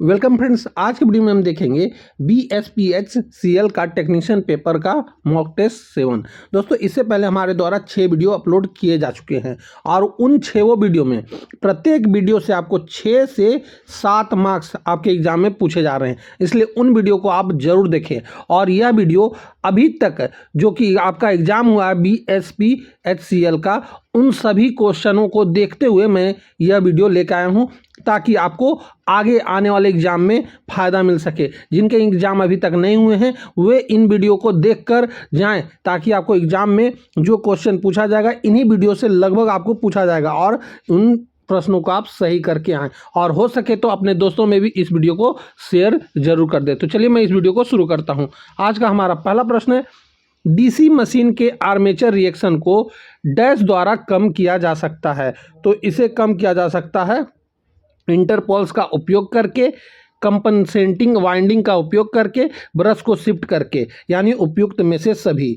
Welcome friends, आज के video में हम देखेंगे BSPHCL का टेक्नीशियन पेपर का मॉक टेस्ट 7। दोस्तों, इससे पहले हमारे द्वारा 6 वीडियो अपलोड किए जा चुके हैं और उन 6 वीडियो में प्रत्येक वीडियो से आपको 6 से 7 मार्क्स आपके एग्जाम में पूछे जा रहे हैं। इसलिए उन वीडियो को आप जरूर देखें। और यह वीडियो अभी तक जो कि आपका एग्जाम हुआ है BSPHCL का, उन सभी क्वेश्चनों को देखते हुए मैं यह वीडियो लेकर आया हूं ताकि आपको आगे आने वाले एग्जाम में फ़ायदा मिल सके। जिनके एग्जाम अभी तक नहीं हुए हैं वे इन वीडियो को देखकर जाएं ताकि आपको एग्जाम में जो क्वेश्चन पूछा जाएगा इन्हीं वीडियो से लगभग आपको पूछा जाएगा और उन प्रश्नों को आप सही करके आएँ। और हो सके तो अपने दोस्तों में भी इस वीडियो को शेयर जरूर कर दें। तो चलिए मैं इस वीडियो को शुरू करता हूँ। आज का हमारा पहला प्रश्न है, डीसी मशीन के आर्मेचर रिएक्शन को डैश द्वारा कम किया जा सकता है। तो इसे कम किया जा सकता है इंटरपोल्स का उपयोग करके, कंपनसेटिंग वाइंडिंग का उपयोग करके, ब्रश को शिफ्ट करके, यानी उपयुक्त में से सभी।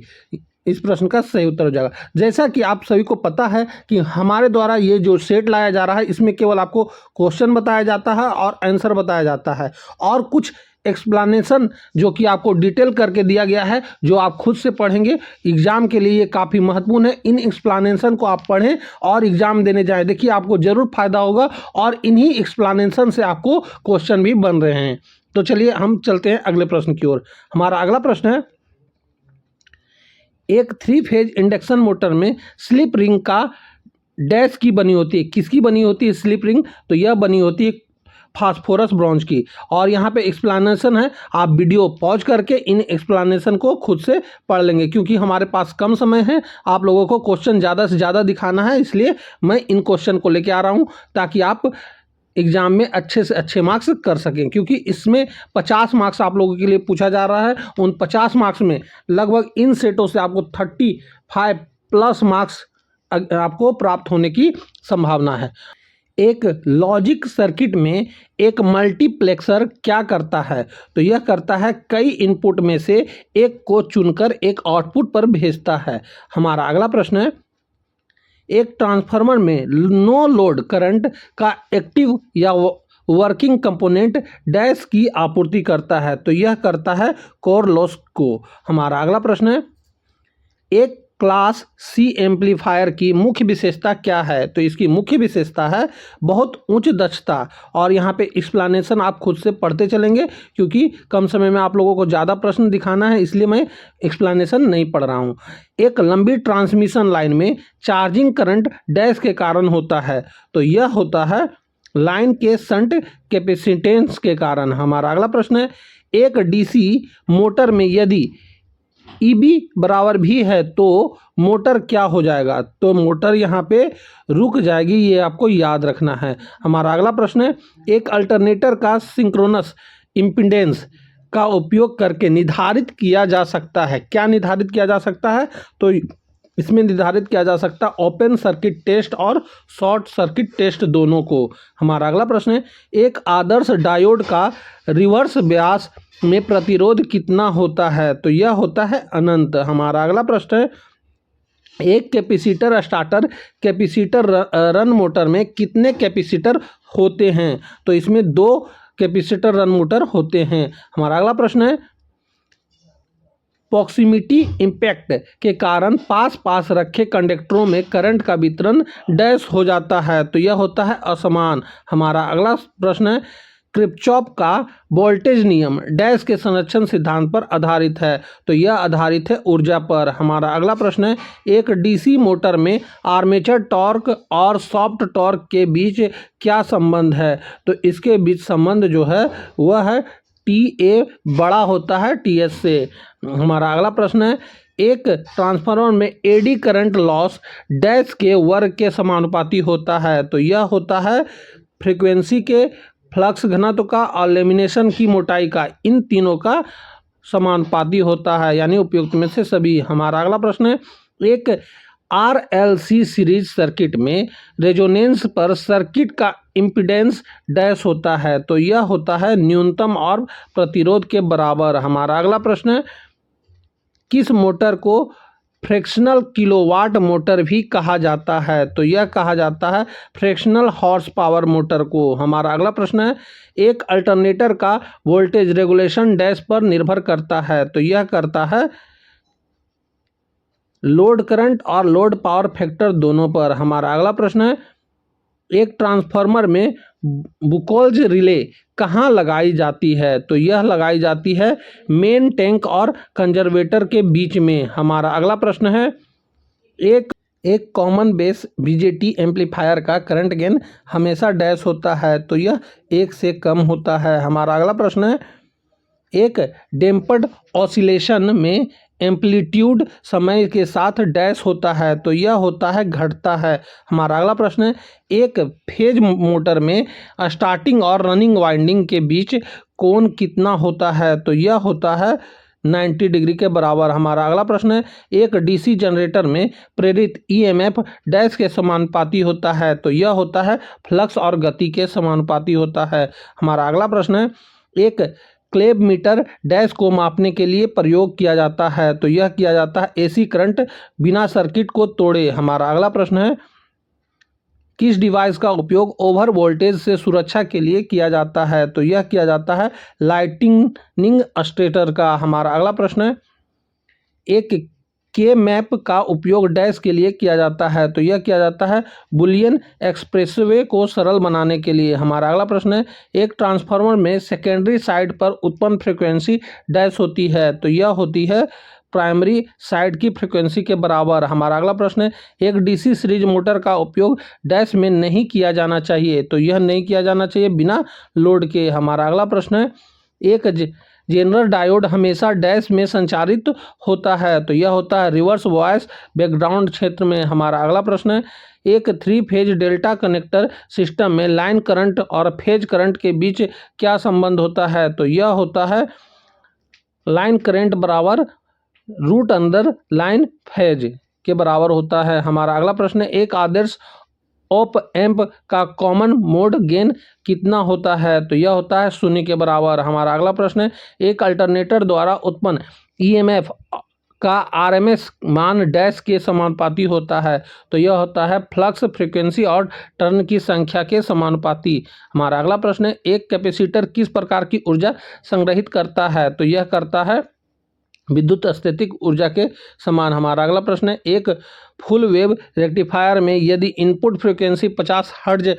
इस प्रश्न का सही उत्तर हो जाएगा। जैसा कि आप सभी को पता है कि हमारे द्वारा ये जो सेट लाया जा रहा है इसमें केवल आपको क्वेश्चन बताया जाता है और आंसर बताया जाता है और कुछ एक्सप्लेनेशन जो कि आपको डिटेल करके दिया गया है, जो आप खुद से पढ़ेंगे। एग्जाम के लिए ये काफ़ी महत्वपूर्ण है। इन एक्सप्लेनेशन को आप पढ़ें और एग्जाम देने जाएं। देखिए, आपको ज़रूर फायदा होगा और इन्हीं एक्सप्लेनेशन से आपको क्वेश्चन भी बन रहे हैं। तो चलिए हम चलते हैं अगले प्रश्न की ओर। हमारा अगला प्रश्न है, एक 3 फेज इंडक्शन मोटर में स्लिप रिंग का डैश की बनी होती है। किसकी बनी होती है स्लिप रिंग? तो यह बनी होती है फास्फोरस ब्रॉन्ज की। और यहाँ पे एक्सप्लेनेशन है, आप वीडियो पॉज करके इन एक्सप्लेनेशन को खुद से पढ़ लेंगे क्योंकि हमारे पास कम समय है। आप लोगों को क्वेश्चन ज़्यादा से ज़्यादा दिखाना है, इसलिए मैं इन क्वेश्चन को लेके आ रहा हूँ ताकि आप एग्जाम में अच्छे से अच्छे मार्क्स कर सकें। क्योंकि इसमें 50 मार्क्स आप लोगों के लिए पूछा जा रहा है। उन 50 मार्क्स में लगभग इन सेटों से आपको 35 प्लस मार्क्स आपको प्राप्त होने की संभावना है। एक लॉजिक सर्किट में एक मल्टीप्लेक्सर क्या करता है? तो यह करता है कई इनपुट में से एक को चुनकर एक आउटपुट पर भेजता है। हमारा अगला प्रश्न है, एक ट्रांसफार्मर में नो लोड करंट का एक्टिव या वर्किंग कंपोनेंट डैश की आपूर्ति करता है। तो यह करता है कोर लॉस को। हमारा अगला प्रश्न है, एक क्लास C एम्पलीफायर की मुख्य विशेषता क्या है? तो इसकी मुख्य विशेषता है बहुत उच्च दक्षता। और यहाँ पे एक्सप्लेनेशन आप खुद से पढ़ते चलेंगे क्योंकि कम समय में आप लोगों को ज़्यादा प्रश्न दिखाना है, इसलिए मैं एक्सप्लेनेशन नहीं पढ़ रहा हूँ। एक लंबी ट्रांसमिशन लाइन में चार्जिंग करंट डैश के कारण होता है। तो यह होता है लाइन के शंट कैपेसिटेंस के कारण। हमारा अगला प्रश्न है, एक DC मोटर में यदि EB बराबर भी है तो मोटर क्या हो जाएगा? तो मोटर यहाँ पे रुक जाएगी, ये आपको याद रखना है। हमारा अगला प्रश्न है, एक अल्टरनेटर का सिंक्रोनस इम्पीडेंस का उपयोग करके निर्धारित किया जा सकता है। क्या निर्धारित किया जा सकता है? तो इसमें निर्धारित किया जा सकता है ओपन सर्किट टेस्ट और शॉर्ट सर्किट टेस्ट दोनों को। हमारा अगला प्रश्न है, एक आदर्श डायोड का रिवर्स ब्यास में प्रतिरोध कितना होता है? तो यह होता है अनंत। हमारा अगला प्रश्न है, एक capacitor starter capacitor run motor में कितने कैपेसिटर होते हैं? तो इसमें 2 कैपेसिटर रन मोटर होते हैं। हमारा अगला प्रश्न है, प्रॉक्सिमिटी इम्पैक्ट के कारण पास रखे कंडक्टरों में करंट का वितरण डैश हो जाता है। तो यह होता है असमान। हमारा अगला प्रश्न है, किरचॉफ का वोल्टेज नियम डैश के संरक्षण सिद्धांत पर आधारित है। तो यह आधारित है ऊर्जा पर। हमारा अगला प्रश्न है, एक DC मोटर में आर्मेचर टॉर्क और सॉफ्ट टॉर्क के बीच क्या संबंध है? तो इसके बीच संबंध जो है वह है TA बड़ा होता है TS से। हमारा अगला प्रश्न है, एक ट्रांसफार्मर में एडी करंट लॉस डैश के वर्ग के समानुपाती होता है। तो यह होता है फ्रीक्वेंसी के, फ्लक्स घनत्व का और लेमिनेशन की मोटाई का, इन तीनों का समानुपाती होता है, यानी उपयुक्त में से सभी। हमारा अगला प्रश्न है, एक RLC सीरीज सर्किट में रेजोनेंस पर सर्किट का इम्पीडेंस डैश होता है। तो यह होता है न्यूनतम और प्रतिरोध के बराबर। हमारा अगला प्रश्न है, किस मोटर को फ्रैक्शनल किलोवाट मोटर भी कहा जाता है। तो यह कहा जाता है फ्रैक्शनल हॉर्स पावर मोटर को। हमारा अगला प्रश्न है, एक अल्टरनेटर का वोल्टेज रेगुलेशन डैश पर निर्भर करता है। तो यह करता है लोड करंट और लोड पावर फैक्टर दोनों पर। हमारा अगला प्रश्न है, एक ट्रांसफार्मर में बुकोल्ज रिले कहाँ लगाई जाती है। तो यह लगाई जाती है मेन टैंक और कंजर्वेटर के बीच में। हमारा अगला प्रश्न है, एक कॉमन बेस बीजेटी एम्पलीफायर का करंट गेन हमेशा डैश होता है। तो यह 1 से कम होता है। हमारा अगला प्रश्न है, एक डैम्पर्ड ऑसिलेशन में एम्पलीट्यूड समय के साथ डैश होता है। तो यह होता है घटता है। हमारा अगला प्रश्न है, एक फेज मोटर में स्टार्टिंग और रनिंग वाइंडिंग के बीच कोण कितना होता है। तो यह होता है 90 डिग्री के बराबर। हमारा अगला प्रश्न है, एक डीसी जनरेटर में प्रेरित ईएमएफ डैश के समानुपाती होता है। तो यह होता है फ्लक्स और गति के समानुपाती होता है। हमारा अगला प्रश्न है, एक क्लेब मीटर डैश को मापने के लिए प्रयोग किया जाता है। तो यह किया जाता है एसी करंट बिना सर्किट को तोड़े। हमारा अगला प्रश्न है, किस डिवाइस का उपयोग ओवर वोल्टेज से सुरक्षा के लिए किया जाता है। तो यह किया जाता है लाइटनिंग स्टेटर का। हमारा अगला प्रश्न है, एक के मैप का उपयोग डैश के लिए किया जाता है। तो यह किया जाता है बुलियन एक्सप्रेसवे को सरल बनाने के लिए। हमारा अगला प्रश्न है, एक ट्रांसफार्मर में सेकेंडरी साइड पर उत्पन्न फ्रीक्वेंसी डैश होती है। तो यह होती है प्राइमरी साइड की फ्रीक्वेंसी के बराबर। हमारा अगला प्रश्न है, एक डीसी सीरीज मोटर का उपयोग डैश में नहीं किया जाना चाहिए। तो यह नहीं किया जाना चाहिए बिना लोड के। हमारा अगला प्रश्न है, एक जेनरल डायोड हमेशा डैश में संचारित होता है। तो यह होता है रिवर्स वॉइस बैकग्राउंड क्षेत्र में। हमारा अगला प्रश्न है, एक 3 फेज डेल्टा कनेक्टर सिस्टम में लाइन करंट और फेज करंट के बीच क्या संबंध होता है। तो यह होता है लाइन करंट बराबर रूट अंदर लाइन फेज के बराबर होता है। हमारा अगला प्रश्न है, एक आदर्श ऑप एम्प का कॉमन मोड गेन कितना होता है। तो यह होता है 0 के बराबर। हमारा अगला प्रश्न है, एक अल्टरनेटर द्वारा उत्पन्न ईएमएफ का आरएमएस मान डैश के समानुपाती होता है। तो यह होता है फ्लक्स फ्रीक्वेंसी और टर्न की संख्या के समानुपाती। हमारा अगला प्रश्न है, एक कैपेसिटर किस प्रकार की ऊर्जा संग्रहित करता है। तो यह करता है विद्युत स्थैतिक ऊर्जा के समान। हमारा अगला प्रश्न है, एक फुल वेव रेक्टिफायर में यदि इनपुट फ्रीक्वेंसी 50 हर्ट्ज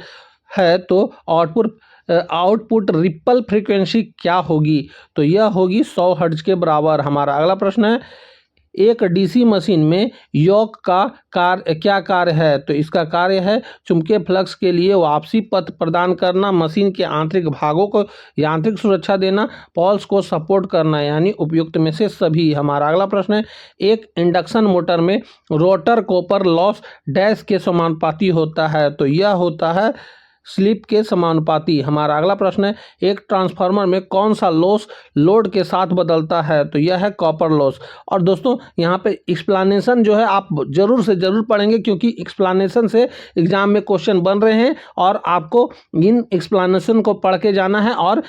है तो आउटपुट रिपल फ्रीक्वेंसी क्या होगी। तो यह होगी 100 हर्ट्ज के बराबर। हमारा अगला प्रश्न है, एक डीसी मशीन में योक का क्या कार्य है। तो इसका कार्य है चुंबकीय फ्लक्स के लिए वापसी पथ प्रदान करना, मशीन के आंतरिक भागों को यांत्रिक सुरक्षा देना, पॉल्स को सपोर्ट करना, यानी उपयुक्त में से सभी। हमारा अगला प्रश्न है, एक इंडक्शन मोटर में रोटर कॉपर लॉस डैश के समानुपाती होता है। तो यह होता है स्लिप के समानुपाती। हमारा अगला प्रश्न है, एक ट्रांसफार्मर में कौन सा लॉस लोड के साथ बदलता है। तो यह है कॉपर लॉस। और दोस्तों यहाँ पे एक्सप्लेनेशन जो है आप जरूर से जरूर पढ़ेंगे, क्योंकि एक्सप्लेनेशन से एग्जाम में क्वेश्चन बन रहे हैं और आपको इन एक्सप्लेनेशन को पढ़ के जाना है और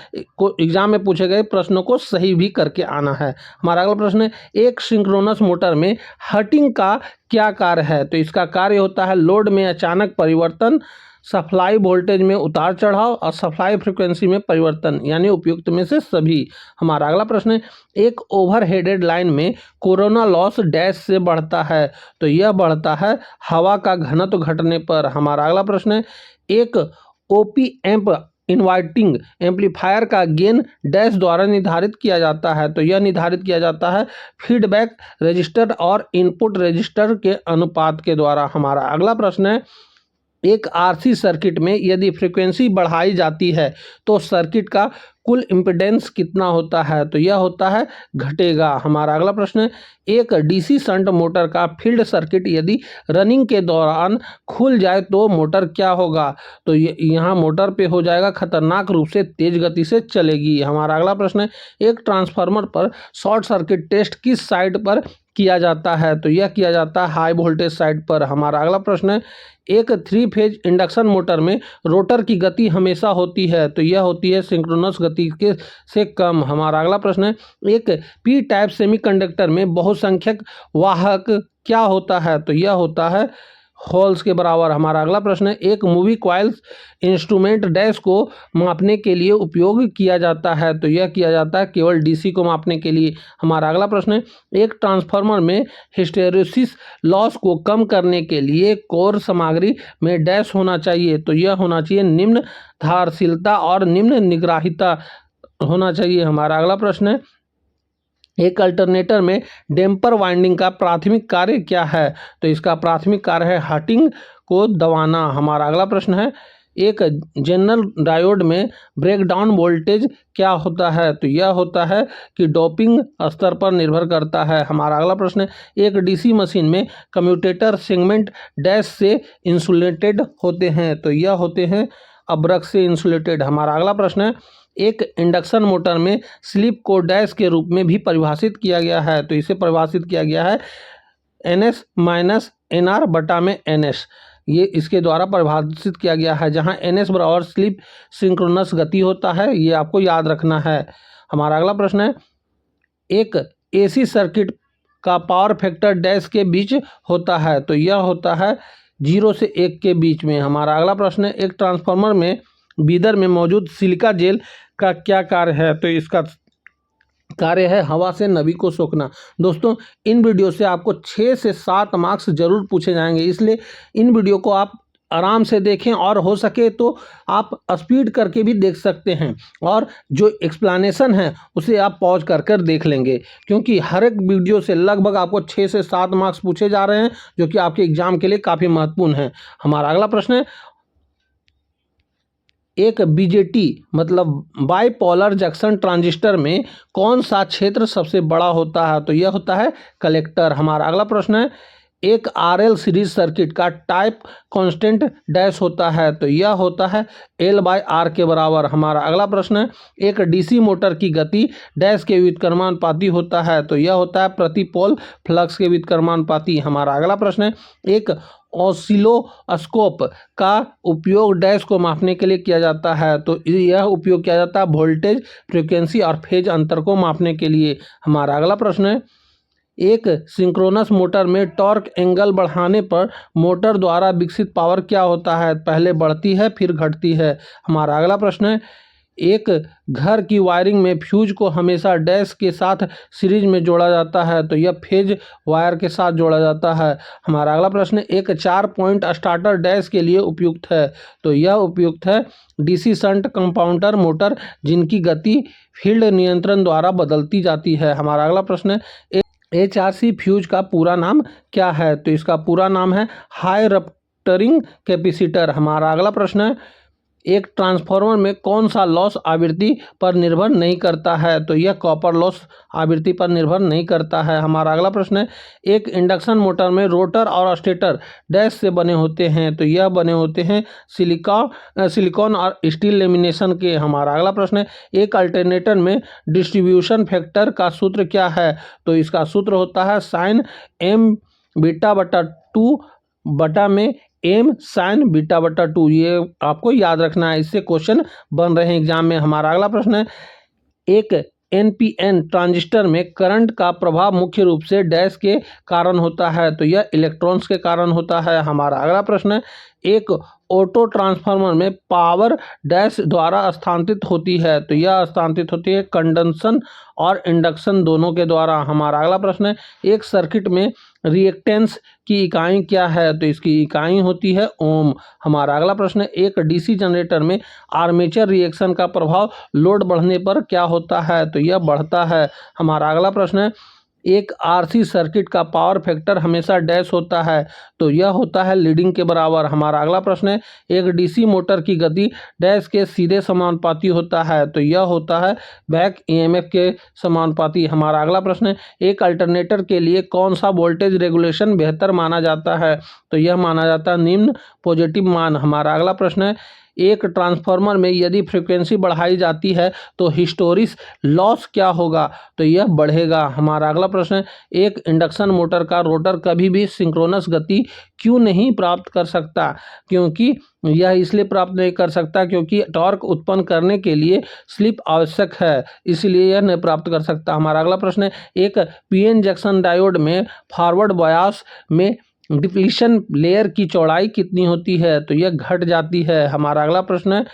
एग्जाम में पूछे गए प्रश्नों को सही भी करके आना है। हमारा अगला प्रश्न है, एक सिंक्रोनस मोटर में हर्टिंग का क्या कार्य है। तो इसका कार्य होता है लोड में अचानक परिवर्तन, सप्लाई वोल्टेज में उतार चढ़ाव और सप्लाई फ्रीक्वेंसी में परिवर्तन, यानी उपयुक्त में से सभी। हमारा अगला प्रश्न है, एक ओवरहेडेड लाइन में कोरोना लॉस डैश से बढ़ता है। तो यह बढ़ता है हवा का घनत्व घटने पर। हमारा अगला प्रश्न है, एक ओपी एम्प इन्वर्टिंग एम्पलीफायर का गेन डैश द्वारा निर्धारित किया जाता है। तो यह निर्धारित किया जाता है फीडबैक रजिस्टर और इनपुट रजिस्टर के अनुपात के द्वारा। हमारा अगला प्रश्न है, एक आरसी सर्किट में यदि फ्रीक्वेंसी बढ़ाई जाती है तो सर्किट का कुल इम्पीडेंस कितना होता है। तो यह होता है घटेगा। हमारा अगला प्रश्न है, एक डीसी शंट मोटर का फील्ड सर्किट यदि रनिंग के दौरान खुल जाए तो मोटर क्या होगा। तो यहाँ मोटर पे हो जाएगा खतरनाक रूप से तेज गति से चलेगी। हमारा अगला प्रश्न है, एक ट्रांसफार्मर पर शॉर्ट सर्किट टेस्ट किस साइड पर किया जाता है। तो यह किया जाता है हाई वोल्टेज साइड पर। हमारा अगला प्रश्न है, एक 3 फेज इंडक्शन मोटर में रोटर की गति हमेशा होती है। तो यह होती है सिंक्रोनस गति के से कम। हमारा अगला प्रश्न है, एक पी टाइप सेमीकंडक्टर में बहुसंख्यक वाहक क्या होता है? तो यह होता है होल्स के बराबर। हमारा अगला प्रश्न है, एक मूवी क्वाइल्स इंस्ट्रूमेंट डैश को मापने के लिए उपयोग किया जाता है? तो यह किया जाता है केवल डीसी को मापने के लिए। हमारा अगला प्रश्न है, एक ट्रांसफार्मर में हिस्टैरिसीस लॉस को कम करने के लिए कोर सामग्री में डैश होना चाहिए? तो यह होना चाहिए निम्न धारशीलता और निम्न निग्राहिता होना चाहिए। हमारा अगला प्रश्न है, एक अल्टरनेटर में डैम्पर वाइंडिंग का प्राथमिक कार्य क्या है? तो इसका प्राथमिक कार्य है हटिंग को दबाना। हमारा अगला प्रश्न है, एक जनरल डायोड में ब्रेकडाउन वोल्टेज क्या होता है? तो यह होता है कि डोपिंग स्तर पर निर्भर करता है। हमारा अगला प्रश्न है, एक डीसी मशीन में कम्यूटेटर सेगमेंट डैश से इंसुलेटेड होते हैं? तो यह होते हैं अब्रक से इंसुलेटेड। हमारा अगला प्रश्न है, एक इंडक्शन मोटर में स्लिप को डैश के रूप में भी परिभाषित किया गया है? तो इसे परिभाषित किया गया है NS माइनस NR बटा में NS, ये इसके द्वारा परिभाषित किया गया है, जहां NS बराबर स्लिप सिंक्रोनस गति होता है। ये आपको याद रखना है। हमारा अगला प्रश्न है, एक AC सर्किट का पावर फैक्टर डैश के बीच होता है? तो यह होता है 0 से 1 के बीच में। हमारा अगला प्रश्न है, एक ट्रांसफार्मर में बीदर में मौजूद सिलिका जेल का क्या कार्य है? तो इसका कार्य है हवा से नमी को सोखना। दोस्तों, इन वीडियो से आपको 6 से 7 मार्क्स जरूर पूछे जाएंगे, इसलिए इन वीडियो को आप आराम से देखें और हो सके तो आप स्पीड करके भी देख सकते हैं, और जो एक्सप्लेनेशन है उसे आप पॉज कर कर देख लेंगे, क्योंकि हर एक वीडियो से लगभग आपको 6 से 7 मार्क्स पूछे जा रहे हैं, जो कि आपके एग्जाम के लिए काफ़ी महत्वपूर्ण है। हमारा अगला प्रश्न है, एक बीजेटी मतलब बाइपोलर जंक्शन ट्रांजिस्टर में कौन सा क्षेत्र सबसे बड़ा होता है? तो यह होता है कलेक्टर। हमारा अगला प्रश्न है, एक RL सीरीज सर्किट का टाइप कांस्टेंट डैश होता है? तो यह होता है L/R के बराबर। हमारा अगला प्रश्न है, एक डीसी मोटर की गति डैश के व्युत्क्रमानुपाती होता है? तो यह होता है प्रति पोल फ्लक्स के व्युत्क्रमानुपाती। हमारा अगला प्रश्न है, एक ऑसिलोस्कोप का उपयोग डैश को मापने के लिए किया जाता है? तो यह उपयोग किया जाता है वोल्टेज, फ्रीक्वेंसी और फेज अंतर को मापने के लिए। हमारा अगला प्रश्न है, एक सिंक्रोनस मोटर में टॉर्क एंगल बढ़ाने पर मोटर द्वारा विकसित पावर क्या होता है? पहले बढ़ती है फिर घटती है। हमारा अगला प्रश्न है, एक घर की वायरिंग में फ्यूज को हमेशा डैश के साथ सीरीज में जोड़ा जाता है? तो यह फेज वायर के साथ जोड़ा जाता है। हमारा अगला प्रश्न है, एक 4 पॉइंट स्टार्टर डैश के लिए उपयुक्त है? तो यह उपयुक्त है डीसी शंट कंपाउंडर मोटर, जिनकी गति फील्ड नियंत्रण द्वारा बदलती जाती है। हमारा अगला प्रश्न है, HRC फ्यूज का पूरा नाम क्या है? तो इसका पूरा नाम है हाई रप्टरिंग कैपेसिटर। हमारा अगला प्रश्न है, एक ट्रांसफार्मर में कौन सा लॉस आवृत्ति पर निर्भर नहीं करता है? तो यह कॉपर लॉस आवृत्ति पर निर्भर नहीं करता है। हमारा अगला प्रश्न है, एक इंडक्शन मोटर में रोटर और स्टेटर डैश से बने होते हैं? तो यह बने होते हैं सिलिकॉन और स्टील लेमिनेशन के। हमारा अगला प्रश्न है, एक अल्टरनेटर में डिस्ट्रीब्यूशन फैक्टर का सूत्र क्या है? तो इसका सूत्र होता है साइन M बीटा बटा 2 बटा में M साइन बीटा बटा 2। ये आपको याद रखना है, इससे क्वेश्चन बन रहे हैं एग्जाम में। हमारा अगला प्रश्न है, एक NPN ट्रांजिस्टर में करंट का प्रभाव मुख्य रूप से डैश के कारण होता है? तो यह इलेक्ट्रॉन्स के कारण होता है। हमारा अगला प्रश्न है, एक ऑटो ट्रांसफार्मर में पावर डैश द्वारा स्थानांतरित होती है? तो यह स्थानांतरित होती है कंडक्शन और इंडक्शन दोनों के द्वारा। हमारा अगला प्रश्न है, एक सर्किट में रिएक्टेंस की इकाई क्या है? तो इसकी इकाई होती है ओम। हमारा अगला प्रश्न है, एक डीसी जनरेटर में आर्मेचर रिएक्शन का प्रभाव लोड बढ़ने पर क्या होता है? तो यह बढ़ता है। हमारा अगला प्रश्न है, एक RC सर्किट का पावर फैक्टर हमेशा डैश होता है? तो यह होता है लीडिंग के बराबर। हमारा अगला प्रश्न है, एक डीसी मोटर की गति डैश के सीधे समानुपाती होता है? तो यह होता है बैक EMF के समानुपाती। हमारा अगला प्रश्न है, एक अल्टरनेटर के लिए कौन सा वोल्टेज रेगुलेशन बेहतर माना जाता है? तो यह माना जाता है निम्न पॉजिटिव मान। हमारा अगला प्रश्न है, एक ट्रांसफार्मर में यदि फ्रीक्वेंसी बढ़ाई जाती है तो हिस्टोरिस लॉस क्या होगा, तो यह बढ़ेगा। हमारा अगला प्रश्न है, एक इंडक्शन मोटर का रोटर कभी भी सिंक्रोनस गति क्यों नहीं प्राप्त कर सकता, क्योंकि यह इसलिए प्राप्त नहीं कर सकता क्योंकि टॉर्क उत्पन्न करने के लिए स्लिप आवश्यक है, इसलिए यह नहीं प्राप्त कर सकता। हमारा अगला प्रश्न है, एक पीएन जंक्शन डायोड में फॉरवर्ड बायस में डिप्लीशन लेयर की चौड़ाई कितनी होती है, तो यह घट जाती है। हमारा अगला प्रश्न है,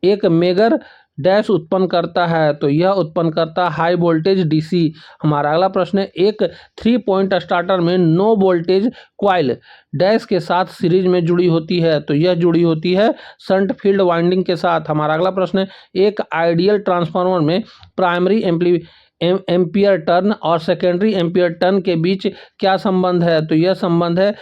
एक मेगर डैश उत्पन्न करता है, तो यह उत्पन्न करता है हाई वोल्टेज डीसी। हमारा अगला प्रश्न है, एक 3 पॉइंट स्टार्टर में नो वोल्टेज कॉइल डैश के साथ सीरीज में जुड़ी होती है, तो यह जुड़ी होती है शंट फील्ड वाइंडिंग के साथ। हमारा अगला प्रश्न है, एक आइडियल ट्रांसफार्मर में प्राइमरी एम्पियर टर्न और सेकेंडरी एम्पियर टर्न के बीच क्या संबंध है, तो यह संबंध है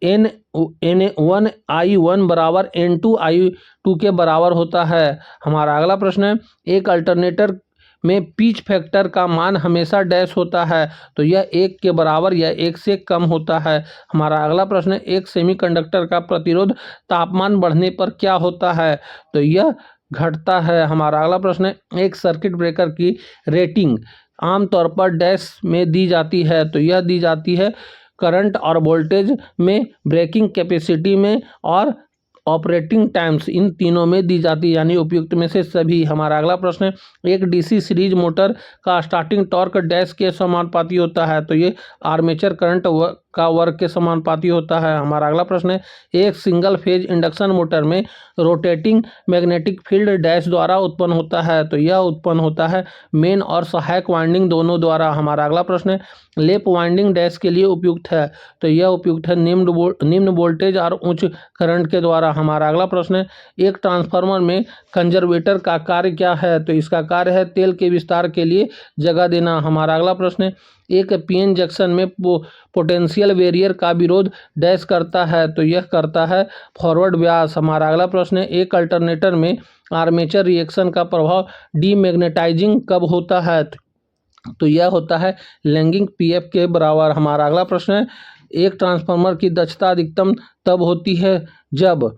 N1I1 बराबर N2I2 के बराबर होता है। हमारा अगला प्रश्न है, एक अल्टरनेटर में पिच फैक्टर का मान हमेशा डैश होता है, तो यह 1 के बराबर या 1 से कम होता है। हमारा अगला प्रश्न है, एक सेमीकंडक्टर का प्रतिरोध तापमान बढ़ने पर क्या होता है, तो यह घटता है। हमारा अगला प्रश्न है, एक सर्किट ब्रेकर की रेटिंग आमतौर पर डैश में दी जाती है, तो यह दी जाती है करंट और वोल्टेज में, ब्रेकिंग कैपेसिटी में और ऑपरेटिंग टाइम्स, इन तीनों में दी जाती है, यानी उपयुक्त में से सभी। हमारा अगला प्रश्न है, एक डीसी सीरीज मोटर का स्टार्टिंग टॉर्क डैश के समानुपाती होता है, तो ये आर्मेचर करंट का वर्ग के समानुपाती होता है। हमारा अगला प्रश्न है, एक सिंगल फेज इंडक्शन मोटर में रोटेटिंग मैग्नेटिक फील्ड डैश द्वारा उत्पन्न होता है, तो यह उत्पन्न होता है मेन और सहायक वाइंडिंग दोनों द्वारा। हमारा अगला प्रश्न है, लेप वाइंडिंग डैश के लिए उपयुक्त है, तो यह उपयुक्त है निम्न वोल्टेज और उच्च करंट के द्वारा। हमारा अगला प्रश्न है, एक ट्रांसफार्मर में कंजर्वेटर का कार्य क्या है, तो इसका कार्य है तेल के विस्तार के लिए जगह देना। हमारा अगला प्रश्न है, एक पीएन जंक्शन में पोटेंशियल बैरियर का विरोध डैश करता है, तो यह करता है फॉरवर्ड व्यास। हमारा अगला प्रश्न है, एक अल्टरनेटर में आर्मेचर रिएक्शन का प्रभाव डीमैग्नेटाइजिंग कब होता है, तो यह होता है लैगिंग पीएफ के बराबर। हमारा अगला प्रश्न है, एक ट्रांसफार्मर की दक्षता अधिकतम तब होती है जब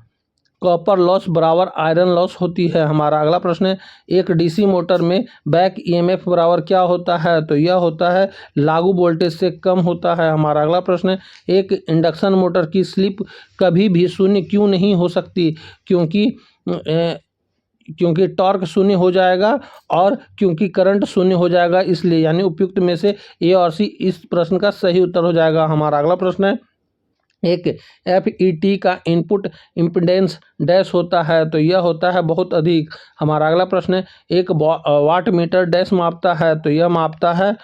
कॉपर लॉस बराबर आयरन लॉस होती है। हमारा अगला प्रश्न है, एक डीसी मोटर में बैक ईएमएफ बराबर क्या होता है, तो यह होता है लागू वोल्टेज से कम होता है। हमारा अगला प्रश्न है, एक इंडक्शन मोटर की स्लिप कभी भी शून्य क्यों नहीं हो सकती, क्योंकि टॉर्क शून्य हो जाएगा और क्योंकि करंट शून्य हो जाएगा, इसलिए, यानी उपयुक्त में से ए और सी इस प्रश्न का सही उत्तर हो जाएगा। हमारा अगला प्रश्न है, एक FET का इनपुट इम्पीडेंस डैश होता है, तो यह होता है बहुत अधिक। हमारा अगला प्रश्न है, एक वाट मीटर डैश मापता है, तो यह मापता है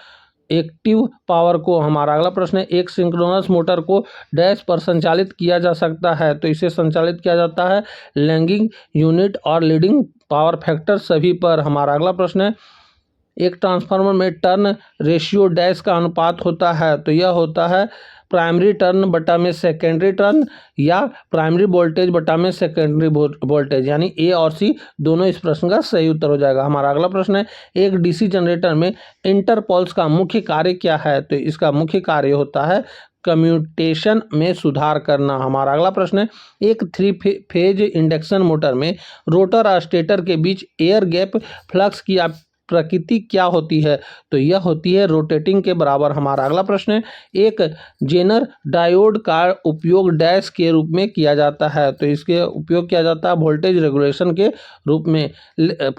एक्टिव पावर को। हमारा अगला प्रश्न है, एक सिंक्रोनस मोटर को डैश पर संचालित किया जा सकता है, तो इसे संचालित किया जाता है लैगिंग यूनिट और लीडिंग पावर फैक्टर सभी पर। हमारा अगला प्रश्न है, एक ट्रांसफार्मर में टर्न रेशियो डैश का अनुपात होता है, तो यह होता है प्राइमरी टर्न बटा में सेकेंडरी टर्न या प्राइमरी वोल्टेज बटा में सेकेंडरी वोल्टेज, यानी ए और सी दोनों इस प्रश्न का सही उत्तर हो जाएगा। हमारा अगला प्रश्न है, एक डीसी जनरेटर में इंटरपोल्स का मुख्य कार्य क्या है, तो इसका मुख्य कार्य होता है कम्यूटेशन में सुधार करना। हमारा अगला प्रश्न है, एक 3 फेज इंडक्शन मोटर में रोटर और स्टेटर के बीच एयर गैप फ्लक्स की प्रकृति क्या होती है, तो यह होती है रोटेटिंग के बराबर। हमारा अगला प्रश्न है, एक जेनर डायोड का उपयोग डैश के रूप में किया जाता है, तो इसके उपयोग किया जाता है वोल्टेज रेगुलेशन के रूप में,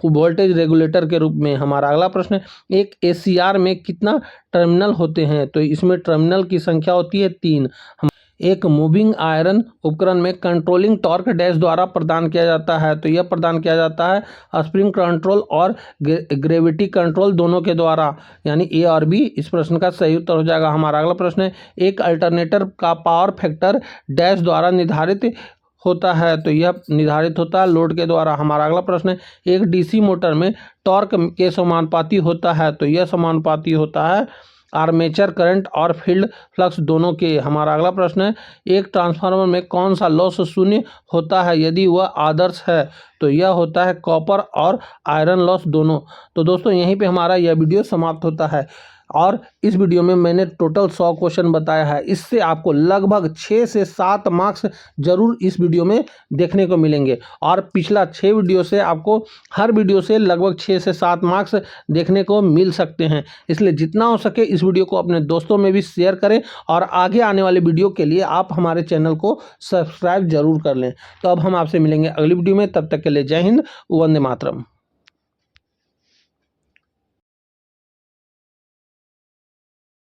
वोल्टेज रेगुलेटर के रूप में। हमारा अगला प्रश्न है, एक ACR में कितना टर्मिनल होते हैं, तो इसमें टर्मिनल की संख्या होती है 3। एक मूविंग आयरन उपकरण में कंट्रोलिंग टॉर्क डैश द्वारा प्रदान किया जाता है, तो यह प्रदान किया जाता है स्प्रिंग कंट्रोल और ग्रेविटी कंट्रोल दोनों के द्वारा, यानी ए और बी इस प्रश्न का सही उत्तर हो जाएगा। हमारा अगला प्रश्न है, एक अल्टरनेटर का पावर फैक्टर डैश द्वारा निर्धारित होता है, तो यह निर्धारित होता है लोड के द्वारा। हमारा अगला प्रश्न है, एक डीसी मोटर में टॉर्क के समानुपाती होता है, तो यह समानुपाती होता है आर्मेचर करंट और फील्ड फ्लक्स दोनों के। हमारा अगला प्रश्न है, एक ट्रांसफार्मर में कौन सा लॉस शून्य होता है यदि वह आदर्श है, तो यह होता है कॉपर और आयरन लॉस दोनों। तो दोस्तों यहीं पे हमारा यह वीडियो समाप्त होता है। और इस वीडियो में मैंने टोटल 100 क्वेश्चन बताया है। इससे आपको लगभग 6 से 7 मार्क्स जरूर इस वीडियो में देखने को मिलेंगे और पिछला 6 वीडियो से आपको हर वीडियो से लगभग 6 से 7 मार्क्स देखने को मिल सकते हैं। इसलिए जितना हो सके इस वीडियो को अपने दोस्तों में भी शेयर करें और आगे आने वाले वीडियो के लिए आप हमारे चैनल को सब्सक्राइब जरूर कर लें। तो अब हम आपसे मिलेंगे अगली वीडियो में, तब तक के लिए जय हिंद, वंदे मातरम।